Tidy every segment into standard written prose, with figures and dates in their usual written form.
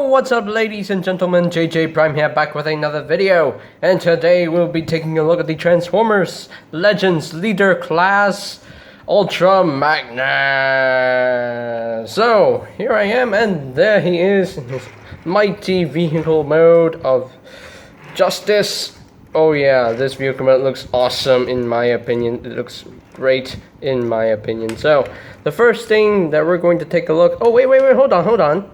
Yo, what's up ladies and gentlemen, JJ Prime here back with another video, and today we'll be taking a look at the Transformers Legends Leader Class Ultra Magnus. So, here I am, and there he is in his mighty vehicle mode of justice. Oh yeah, this vehicle mode looks awesome in my opinion. It looks great in my opinion. So, the first thing that we're going to take a look... Oh, wait, hold on.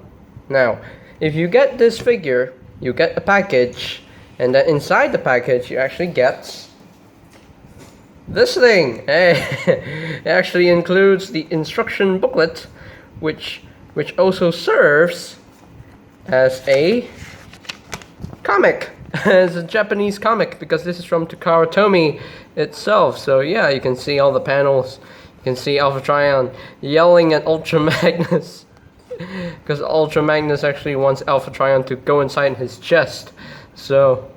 Now, if you get this figure, you get a package, and then inside the package, you actually get this thing. It actually includes the instruction booklet, which also serves as a comic. It's a Japanese comic, because this is from Takara itself. So yeah, you can see all the panels. You can see Alpha Trion yelling at Ultra Magnus. Because Ultra Magnus actually wants Alpha Trion to go inside his chest. So,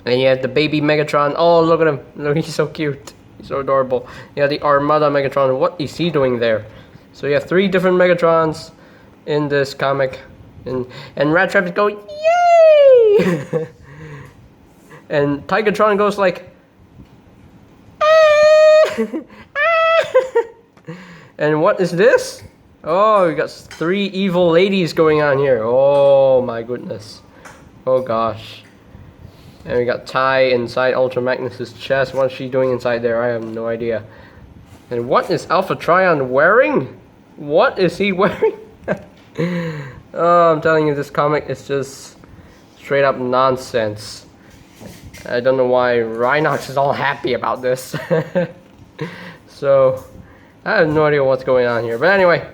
and you have the baby Megatron. Oh, look at him. Look, he's so cute. He's so adorable. You have the Armada Megatron. What is he doing there? So you have 3 different Megatrons in this comic. And Rat Trap go, yay! And Tigatron goes like, and what is this? Oh, we got 3 evil ladies going on here. Oh my goodness. Oh gosh. And we got Ty inside Ultra Magnus's chest. What is she doing inside there? I have no idea. And what is Alpha Trion wearing? What is he wearing? Oh, I'm telling you, this comic is just straight up nonsense. I don't know why Rhinox is all happy about this. So, I have no idea what's going on here. But anyway.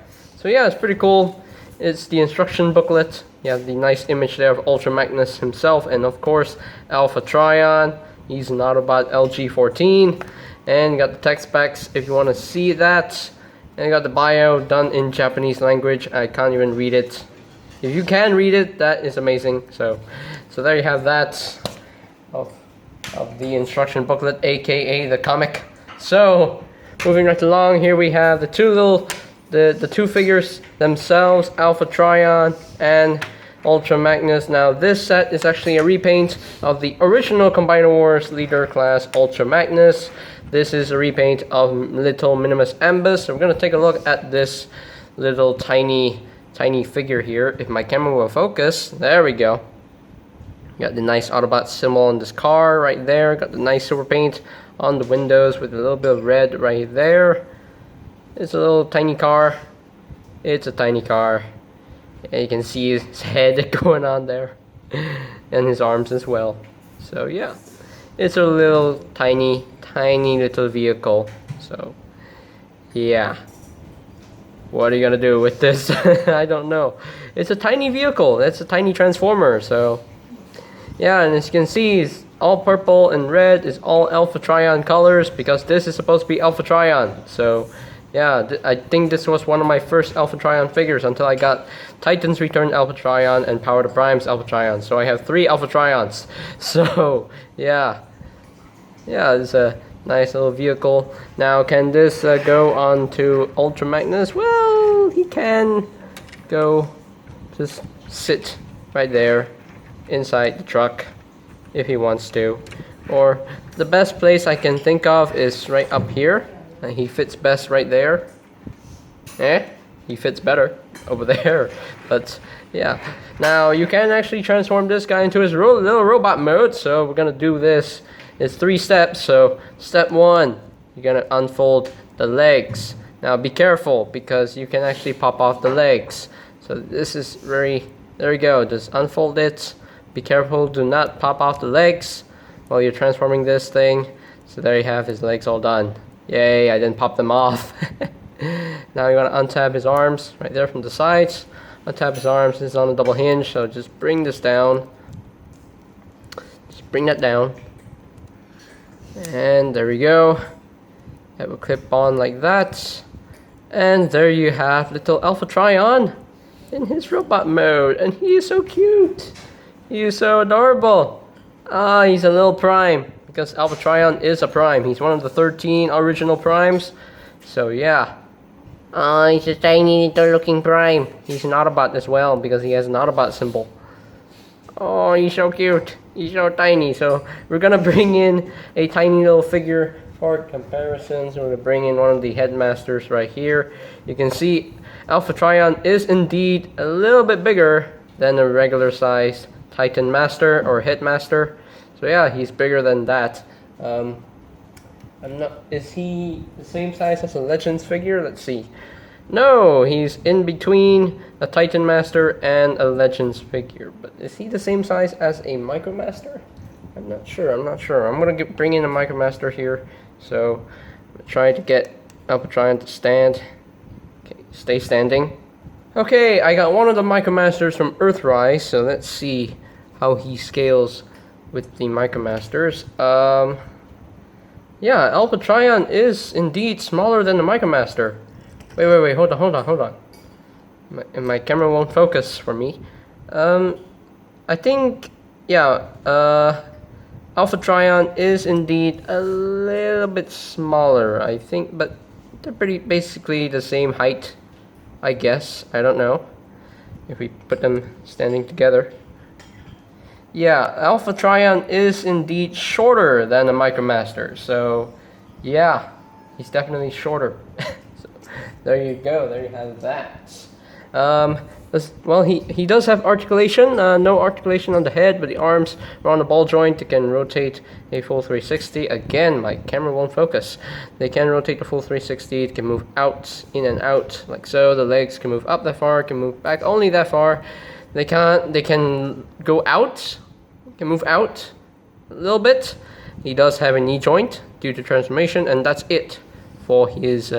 So yeah, it's pretty cool. It's the instruction booklet. You have the nice image there of Ultra Magnus himself, and of course Alpha Trion. He's an Autobot LG14, and you got the text specs if you want to see that. And you got the bio done in Japanese language. I can't even read it. If you can read it, that is amazing. So there you have that of the instruction booklet, aka the comic. So moving right along, here we have the 2 figures themselves, Alpha Trion and Ultra Magnus. Now this set is actually a repaint of the original Combiner Wars Leader Class Ultra Magnus. This is a repaint of Little Minimus Ambus. So we're going to take a look at this little tiny figure here. If my camera will focus, there we go. Got the nice Autobot symbol on this car right there. Got the nice silver paint on the windows with a little bit of red right there. It's a little tiny car. It's a tiny car. And you can see his head going on there. And his arms as well. So yeah. It's a little tiny little vehicle. So yeah. What are you gonna do with this? I don't know. It's a tiny vehicle. It's a tiny transformer. So yeah, and as you can see, it's all purple and red is all Alpha Trion colors, because this is supposed to be Alpha Trion. So yeah, I think this was one of my first Alpha Trion figures until I got Titan's Return Alpha Trion and Power to Prime's Alpha Trion. So I have 3 Alpha Trions. So yeah, it's a nice little vehicle. Now, can this go on to Ultra Magnus? Well, he can go just sit right there inside the truck if he wants to. Or the best place I can think of is right up here. And he fits best right there. He fits better over there. But yeah, now you can actually transform this guy into his little robot mode. So we're gonna do this. It's 3 steps. So step 1, you're gonna unfold the legs. Now be careful, because you can actually pop off the legs. So this is there we go. Just unfold it. Be careful, do not pop off the legs while you're transforming this thing. So there you have his legs all done. Yay, I didn't pop them off. Now you want to untab his arms right there from the sides. Untap his arms. This is on a double hinge, so just bring this down. Just bring that down. And there we go. That will clip on like that. And there you have little Alpha Trion in his robot mode. And he is so cute. He is so adorable. Ah, he's a little prime. Because Alpha Trion is a prime. He's one of the 13 original primes. So yeah. Oh, he's a tiny little looking Prime. He's an Autobot as well because he has an Autobot symbol. Oh, he's so cute. He's so tiny. So we're gonna bring in a tiny little figure for comparisons. We're gonna bring in one of the headmasters right here. You can see Alpha Trion is indeed a little bit bigger than a regular sized Titan Master or Headmaster. So yeah, he's bigger than that. Is he the same size as a Legends figure? Let's see. No, he's in between a Titan Master and a Legends figure. But is he the same size as a Micromaster? I'm not sure. I'm gonna bring in a Micromaster here. So I'm trying to get Alpha Trion to stand. Okay, stay standing. Okay, I got one of the Micromasters from Earthrise. So let's see how he scales with the Micromasters. Yeah, Alpha Trion is indeed smaller than the Micromaster. Wait, hold on. My camera won't focus for me. I think, yeah, Alpha Trion is indeed a little bit smaller, I think, but they're basically the same height, I guess. I don't know if we put them standing together. Yeah, Alpha Trion is indeed shorter than the Micromaster, so yeah, he's definitely shorter. So, there you go, there you have that. Well, he does have articulation, no articulation on the head, but the arms are on the ball joint. They can rotate a full 360. Again, my camera won't focus. They can rotate the full 360. It can move out, in and out, like so. The legs can move up that far, can move back only that far. They can go out, can move out a little bit. He does have a knee joint due to transformation, and that's it for his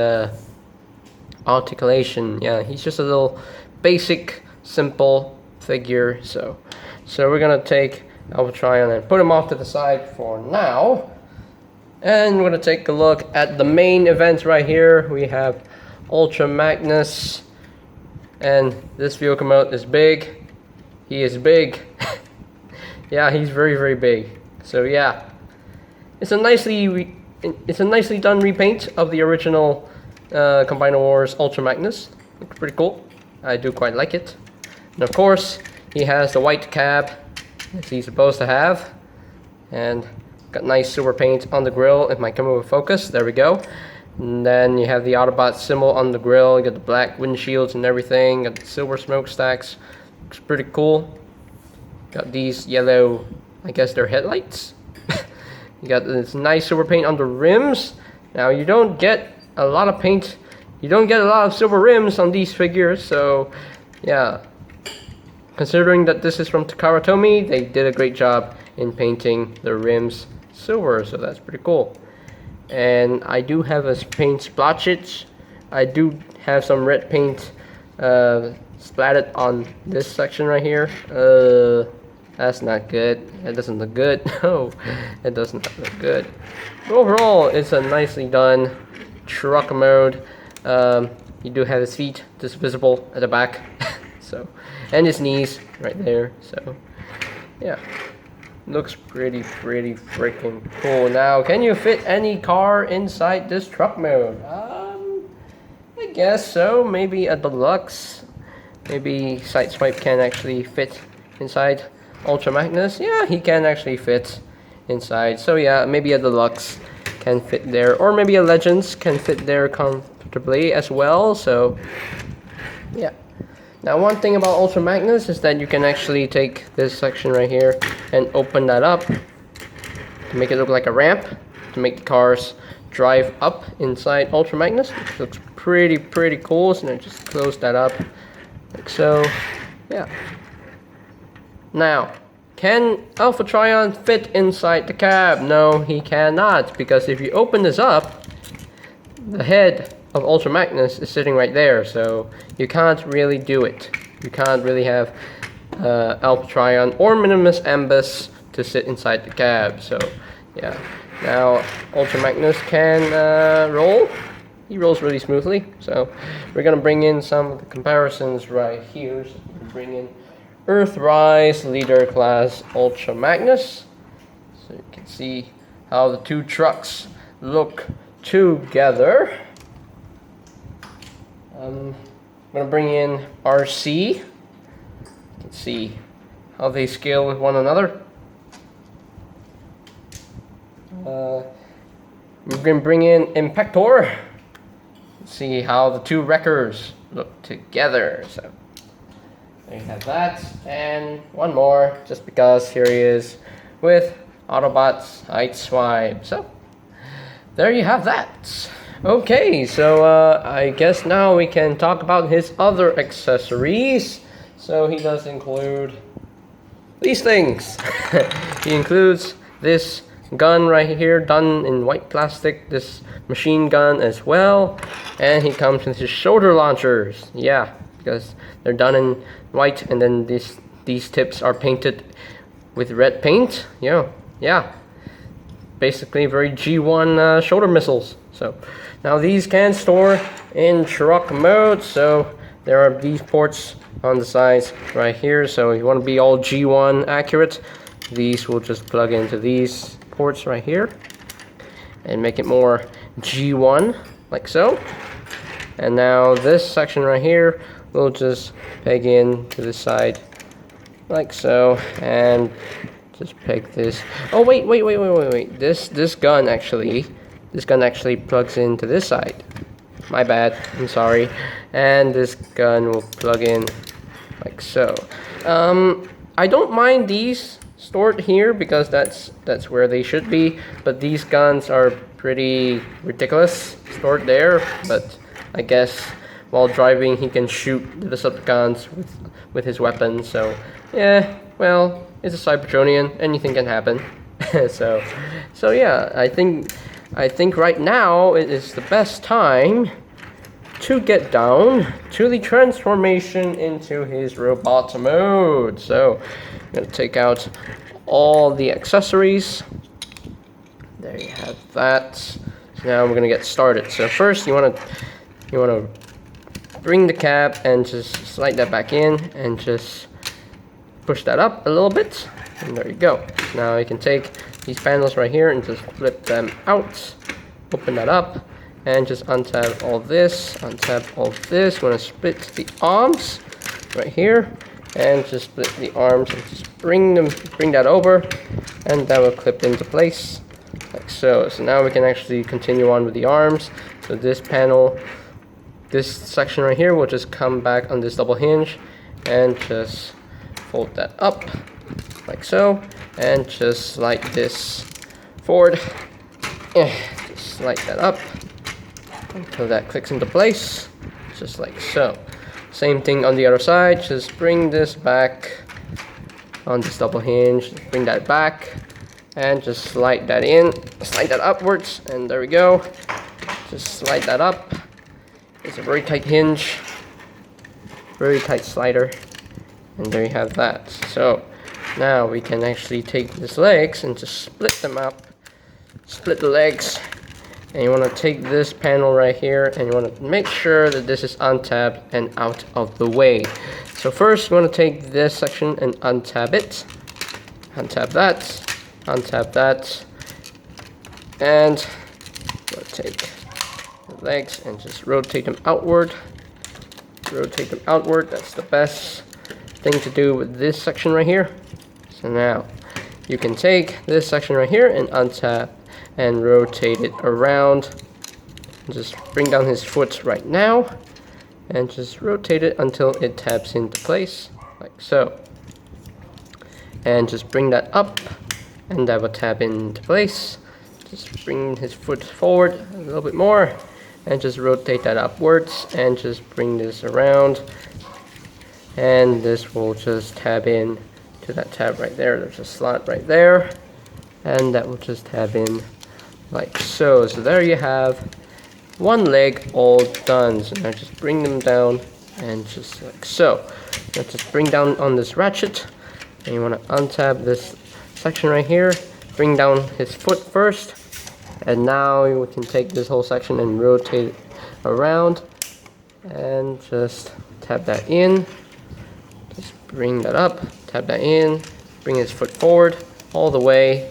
articulation. Yeah, he's just a little basic, simple figure. So we're gonna take Alpha Trion and put him off to the side for now. And we're gonna take a look at the main events right here. We have Ultra Magnus, and this vehicle mode is big. He is big. Yeah, he's very, very big. So yeah, it's a nicely done repaint of the original Combiner Wars Ultra Magnus. Looks pretty cool. I do quite like it. And of course, he has the white cab as he's supposed to have, and got nice silver paint on the grill. If my camera will focus, there we go. And then you have the Autobot symbol on the grill. You got the black windshields and everything. Got the silver smokestacks. Looks pretty cool. Got these yellow, I guess they're headlights. You got this nice silver paint on the rims. Now you don't get a lot of paint. You don't get a lot of silver rims on these figures. So yeah, considering that this is from Takara Tomy, they did a great job in painting the rims silver. So that's pretty cool. And I do have a paint splotches. I do have some red paint splattered on this section right here. That's not good. That doesn't look good. No, it does not look good. But overall, it's a nicely done truck mode. You do have his feet just visible at the back. So, and his knees right there. So, yeah. Looks pretty freaking cool. Now, can you fit any car inside this truck mode? I guess so. Maybe a deluxe. Maybe Sideswipe can actually fit inside Ultra Magnus. Yeah, he can actually fit inside. So yeah, maybe a deluxe can fit there, or maybe a Legends can fit there comfortably as well. So yeah. Now, one thing about Ultra Magnus is that you can actually take this section right here and open that up to make it look like a ramp, to make the cars drive up inside Ultra Magnus. It looks pretty cool. So now just close that up like so. Yeah. Now, can Alpha Trion fit inside the cab? No, he cannot, because if you open this up, the head of Ultra Magnus is sitting right there, so you can't really do it. You can't really have Alpha Trion or Minimus Ambus to sit inside the cab. So yeah, now Ultra Magnus can roll. He rolls really smoothly. So we're gonna bring in some of the comparisons right here. So we bring in Earthrise Leader Class Ultra Magnus, so you can see how the two trucks look together. I'm gonna bring in RC. Let's see how they scale with one another. We're gonna bring in Impactor. Let's see how the two wreckers look together. So there you have that, and one more, just because here he is with Autobots Sideswipe. So there you have that. Okay, so I guess now we can talk about his other accessories. So he does include these things. He includes this gun right here, done in white plastic, this machine gun as well, and he comes with his shoulder launchers. Yeah, because they're done in white, and then these tips are painted with red paint. Yeah, basically very G1 shoulder missiles. So now these can store in truck mode, so there are these ports on the sides right here. So if you want to be all G1 accurate, these will just plug into these ports right here and make it more G1, like so. And now this section right here will just peg in to the side like so, and just peg this. Oh wait. This gun actually plugs into this side. My bad, I'm sorry. And this gun will plug in like so. I don't mind these stored here because that's where they should be, but these guns are pretty ridiculous stored there. But I guess while driving he can shoot the Decepticons with his weapon. So yeah, well, it's a Cybertronian, anything can happen. so yeah, I think right now it is the best time to get down to the transformation into his robot mode. So I'm gonna take out all the accessories. There you have that. So now we're gonna get started. So first you wanna bring the cab and just slide that back in and just push that up a little bit, and there you go. Now you can take these panels right here and just flip them out, open that up, and just untap all this, untap all this. We're gonna split the arms right here, and just split the arms and just bring that over, and that will clip into place like so. So now we can actually continue on with the arms. So this panel, this section right here will just come back on this double hinge, and just fold that up like so, and just slide this forward. Just slide that up until that clicks into place, just like so. Same thing on the other side, just bring this back on this double hinge, bring that back, and just slide that in, slide that upwards, and there we go. Just slide that up. It's a very tight hinge, very tight slider, and there you have that. So now we can actually take these legs and just split them up, split the legs. And you want to take this panel right here, and you want to make sure that this is untabbed and out of the way. So first you want to take this section and untab it, untab that, and take the legs and just rotate them outward. That's the best thing to do with this section right here. So now you can take this section right here and untap and rotate it around. Just bring down his foot right now and just rotate it until it taps into place like so. And just bring that up, and that will tap into place. Just bring his foot forward a little bit more and just rotate that upwards, and just bring this around, and this will just tab in to that tab right there. There's a slot right there, and that will just tab in like so. So there you have one leg all done. So now just bring them down, and just like so. Now just bring down on this ratchet, and you want to untab this section right here, bring down his foot first, and now we can take this whole section and rotate it around, and just tap that in, just bring that up, tap that in, bring his foot forward all the way,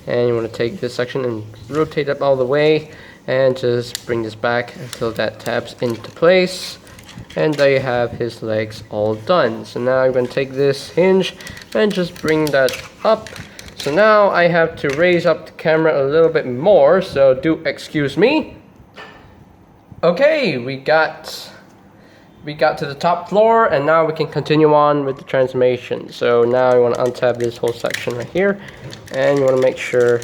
and you want to take this section and rotate up all the way, and just bring this back until that tabs into place. And there you have his legs all done. So now I'm going to take this hinge and just bring that up. So now I have to raise up the camera a little bit more, so do excuse me. Okay, we got to the top floor, and now we can continue on with the transformation. So now you want to untab this whole section right here, and you want to make sure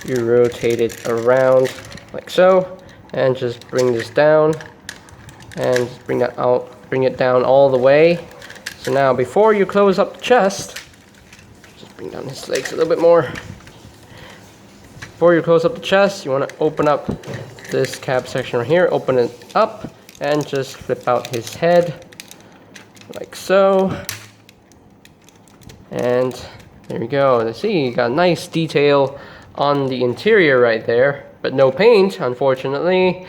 you rotate it around like so, and just bring this down, and just bring that out, bring it down all the way. So now before you close up the chest, just bring down his legs a little bit more. Before you close up the chest, you want to open up this cap section right here, open it up, and just flip out his head like so. And there we go. See, you got nice detail on the interior right there, but no paint, unfortunately.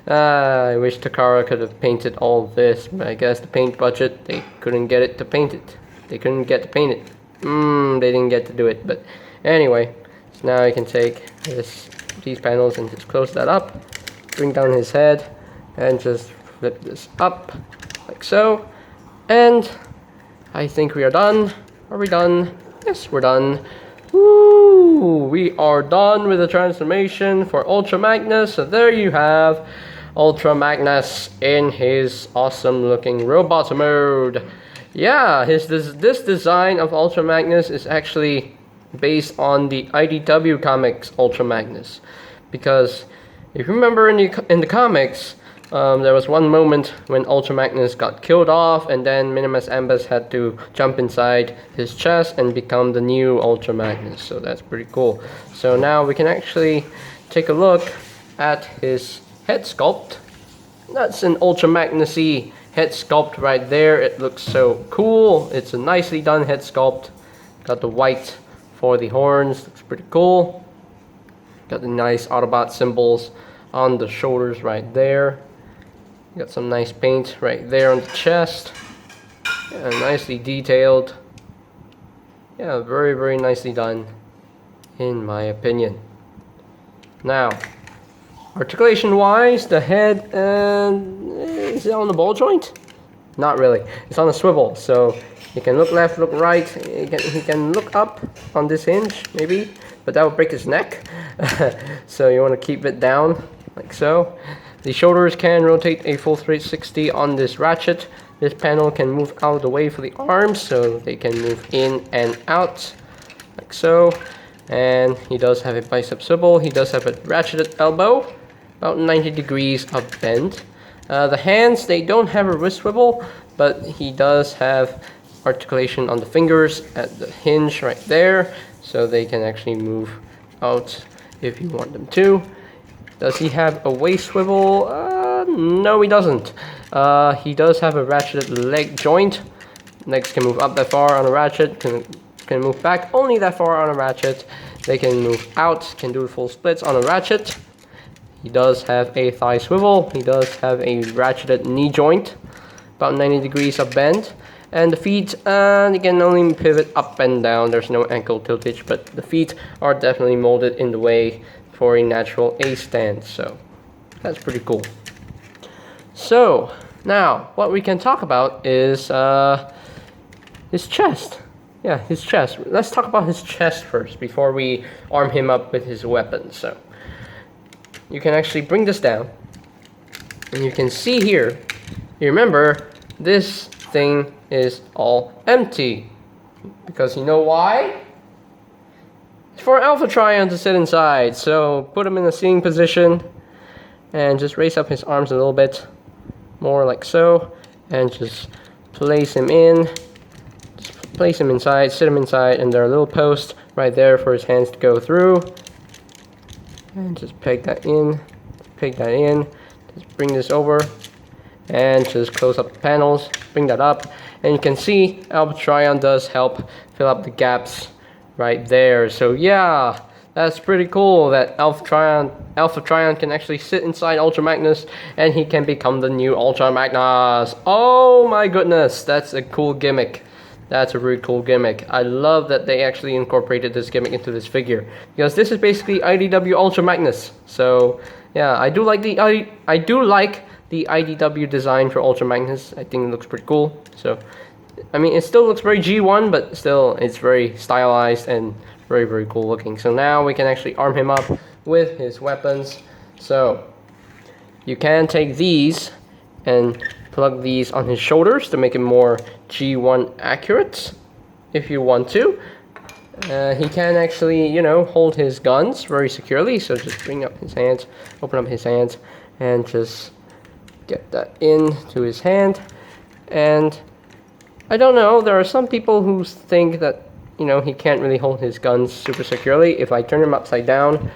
I wish Takara could have painted all this, but I guess the paint budget, they couldn't get it to paint it. They couldn't get to paint it. They didn't get to do it, but anyway. So now you can take these panels and just close that up, bring down his head, and just flip this up like so. And I think we are done. Are we done? Yes, we're done. Woo! We are done with the transformation for Ultra Magnus. So there you have Ultra Magnus in his awesome looking robot mode. Yeah, this design of Ultra Magnus is actually based on the IDW comics Ultra Magnus, because if you remember in the comics, there was one moment when Ultra Magnus got killed off, and then Minimus Ambus had to jump inside his chest and become the new Ultra Magnus. So that's pretty cool. So now we can actually take a look at his head sculpt. That's an Ultra Magnus-y head sculpt right there. It looks so cool. It's a nicely done head sculpt. Got the white for the horns, looks pretty cool. Got the nice Autobot symbols on the shoulders right there. Got some nice paint right there on the chest. Yeah, nicely detailed. Yeah, very, very nicely done, in my opinion. Now, articulation wise, the head, is it on the ball joint? Not really. It's on a swivel, so he can look left, look right. He can look up on this hinge, maybe, but that would break his neck. So you want to keep it down, like so. The shoulders can rotate a full 360 on this ratchet. This panel can move out of the way for the arms, so they can move in and out, like so. And he does have a bicep swivel. He does have a ratcheted elbow, about 90 degrees of bend. The hands, they don't have a wrist swivel, but he does have articulation on the fingers at the hinge right there, so they can actually move out if you want them to. Does he have a waist swivel? No, he doesn't. He does have a ratcheted leg joint. Legs can move up that far on a ratchet, can move back only that far on a ratchet. They can move out, can do full splits on a ratchet. He does have a thigh swivel. He does have a ratcheted knee joint, about 90 degrees of bend. And the feet, they can only pivot up and down. There's no ankle tiltage, but the feet are definitely molded in the way for a natural A stand. So that's pretty cool. So now what we can talk about is his chest. Yeah, his chest. Let's talk about his chest first before we arm him up with his weapons. So you can actually bring this down, and you can see here, you remember, this thing is all empty. Because you know why? It's for Alpha Trion to sit inside. So put him in a sitting position, and just raise up his arms a little bit more like so, and just place him in. Just place him inside, sit him inside, and there are little posts right there for his hands to go through. And just peg that in, just bring this over, and just close up the panels, bring that up, and you can see Alpha Trion does help fill up the gaps right there. So yeah, that's pretty cool that Alpha Trion can actually sit inside Ultra Magnus, and he can become the new Ultra Magnus. Oh my goodness, that's a cool gimmick. That's a really cool gimmick. I love that they actually incorporated this gimmick into this figure, because this is basically IDW Ultra Magnus. So yeah, I do like the IDW design for Ultra Magnus. I think it looks pretty cool. So I mean, it still looks very G1, but still it's very stylized and very, very cool looking. So now we can actually arm him up with his weapons. So you can take these and plug these on his shoulders to make it more G1 accurate if you want to. He can actually, you know, hold his guns very securely. So just bring up his hands, open up his hands, and just get that into his hand. And I don't know, there are some people who think that, you know, he can't really hold his guns super securely. If I turn him upside down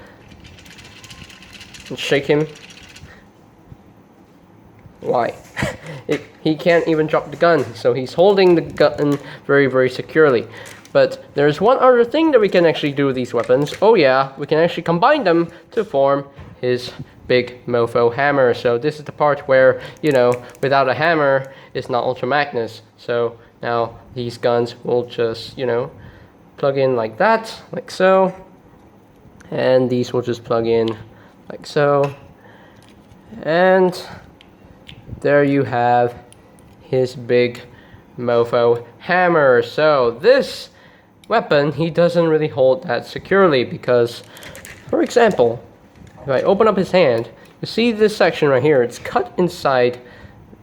and shake him, why? He can't even drop the gun, so he's holding the gun very, very securely. But there's one other thing that we can actually do with these weapons. Oh yeah, we can actually combine them to form his big mofo hammer. So this is the part where, you know, without a hammer, it's not Ultra Magnus. So now these guns will just, you know, plug in like that, like so. And these will just plug in like so. And there you have his big mofo hammer. So this weapon, he doesn't really hold that securely because, for example, if I open up his hand, you see this section right here, it's cut inside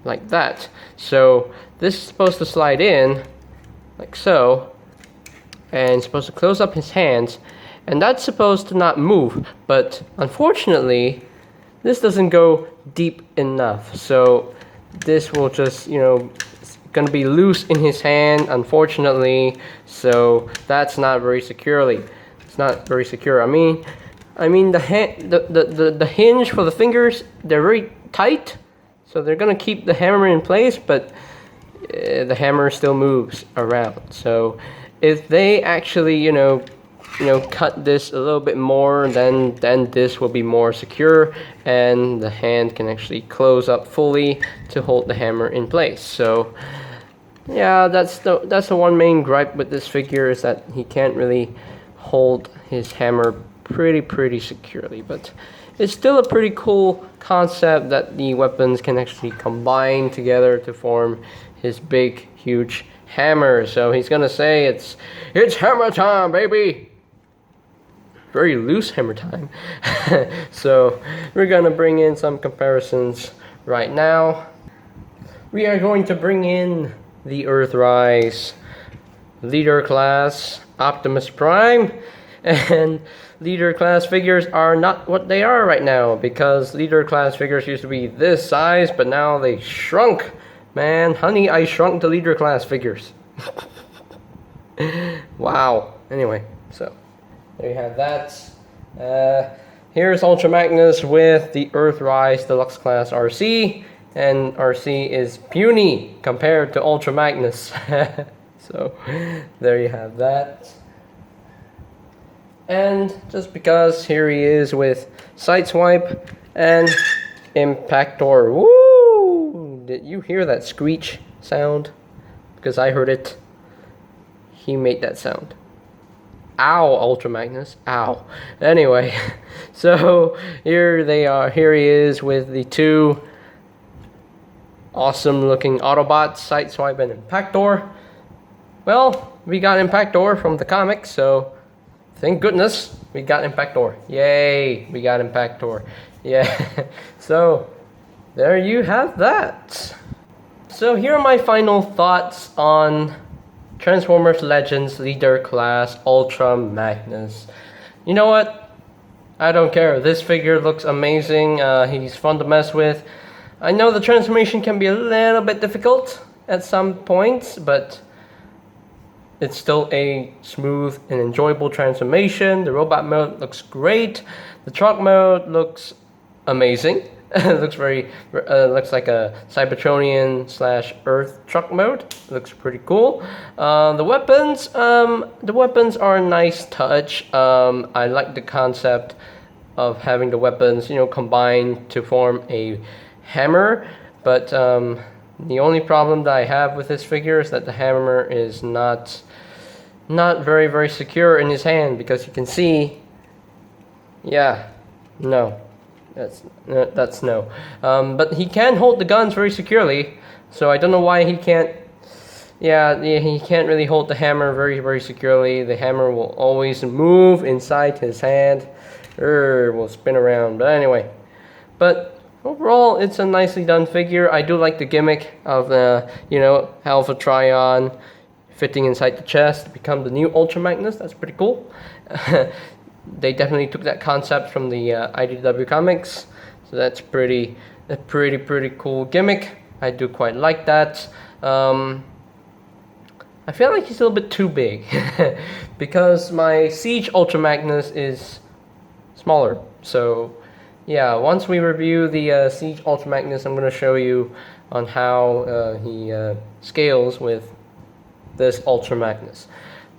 like that. So this is supposed to slide in like so, and it's supposed to close up his hands, and that's supposed to not move, but unfortunately this doesn't go deep enough. So this will just, you know, it's gonna be loose in his hand, unfortunately. So that's not very securely. It's not very secure. I mean the hinge for the fingers, they're very tight, so they're gonna keep the hammer in place, but the hammer still moves around. So if they actually, you know, cut this a little bit more, then this will be more secure, and the hand can actually close up fully to hold the hammer in place. So yeah, that's the one main gripe with this figure, is that he can't really hold his hammer pretty securely. But it's still a pretty cool concept that the weapons can actually combine together to form his big, huge hammer. So he's gonna say it's hammer time, baby. Very loose hammer time. So we're gonna bring in some comparisons right now. We are going to bring in the Earthrise Leader Class Optimus Prime, and Leader Class figures are not what they are right now, because Leader Class figures used to be this size, but now they shrunk. Man, honey, I shrunk the Leader Class figures. Wow. Anyway, so there you have that. Here's Ultra Magnus with the Earthrise Deluxe Class RC, and RC is puny compared to Ultra Magnus. So there you have that. And just because, here he is with Sideswipe and Impactor. Woo! Did you hear that screech sound? Because I heard it. He made that sound. Ow, Ultra Magnus. Ow. Anyway, so here they are. Here he is with the two awesome looking Autobots, Sideswipe and Impactor. Well, we got Impactor from the comics, so thank goodness we got Impactor. Yay, we got Impactor. Yeah. So there you have that. So here are my final thoughts on Transformers Legends Leader Class Ultra Magnus. You know what? I don't care. This figure looks amazing. He's fun to mess with. I know the transformation can be a little bit difficult at some points, but it's still a smooth and enjoyable transformation. The robot mode looks great. The truck mode looks amazing. It looks looks like a Cybertronian / Earth truck mode. It looks pretty cool. The weapons are a nice touch. I like the concept of having the weapons, you know, combined to form a hammer. But The only problem that I have with this figure is that the hammer is not very secure in his hand, because you can see, yeah, no, that's no. But he can hold the guns very securely, so I don't know why he can't. Yeah, he can't really hold the hammer very securely. The hammer will always move inside his hand, will spin around. But anyway, overall, it's a nicely done figure. I do like the gimmick of the, Alpha Trion fitting inside the chest to become the new Ultra Magnus. That's pretty cool. They definitely took that concept from the IDW comics, so that's a pretty cool gimmick. I do quite like that. I feel like he's a little bit too big because my Siege Ultra Magnus is smaller. So yeah, once we review the Siege Ultra Magnus, I'm going to show you on how he scales with this Ultra Magnus.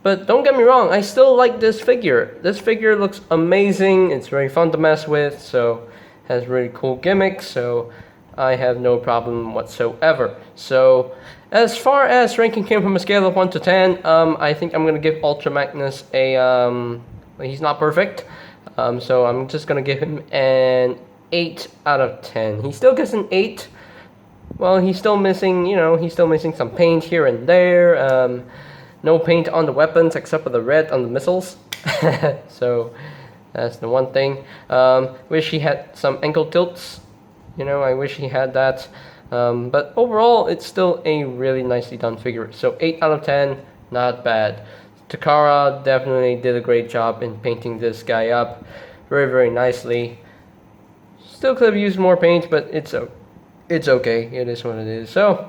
But don't get me wrong, I still like this figure. This figure looks amazing. It's very fun to mess with, so has really cool gimmicks, so I have no problem whatsoever. So as far as ranking him from a scale of 1 to 10, I think I'm going to give Ultra Magnus a, he's not perfect, so I'm just going to give him an 8 out of 10. He still gets an 8. Well, he's still missing, he's still missing some paint here and there. No paint on the weapons except for the red on the missiles. So that's the one thing. Wish he had some ankle tilts. I wish he had that. But overall, it's still a really nicely done figure. So 8 out of 10, not bad. Takara definitely did a great job in painting this guy up very nicely. Still could have used more paint, but it's okay. It is what it is. So,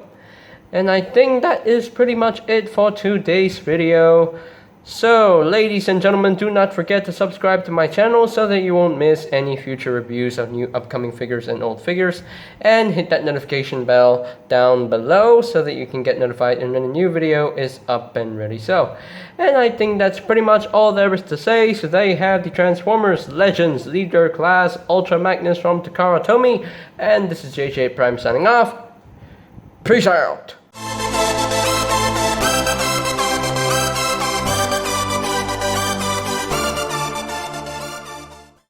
and I think that is pretty much it for today's video. So, ladies and gentlemen, do not forget to subscribe to my channel so that you won't miss any future reviews of new upcoming figures and old figures. And hit that notification bell down below so that you can get notified when a new video is up and ready. So, and I think that's pretty much all there is to say. So there you have the Transformers Legends Leader Class Ultra Magnus from Takara Tomy. And this is JJ Prime signing off. Peace out.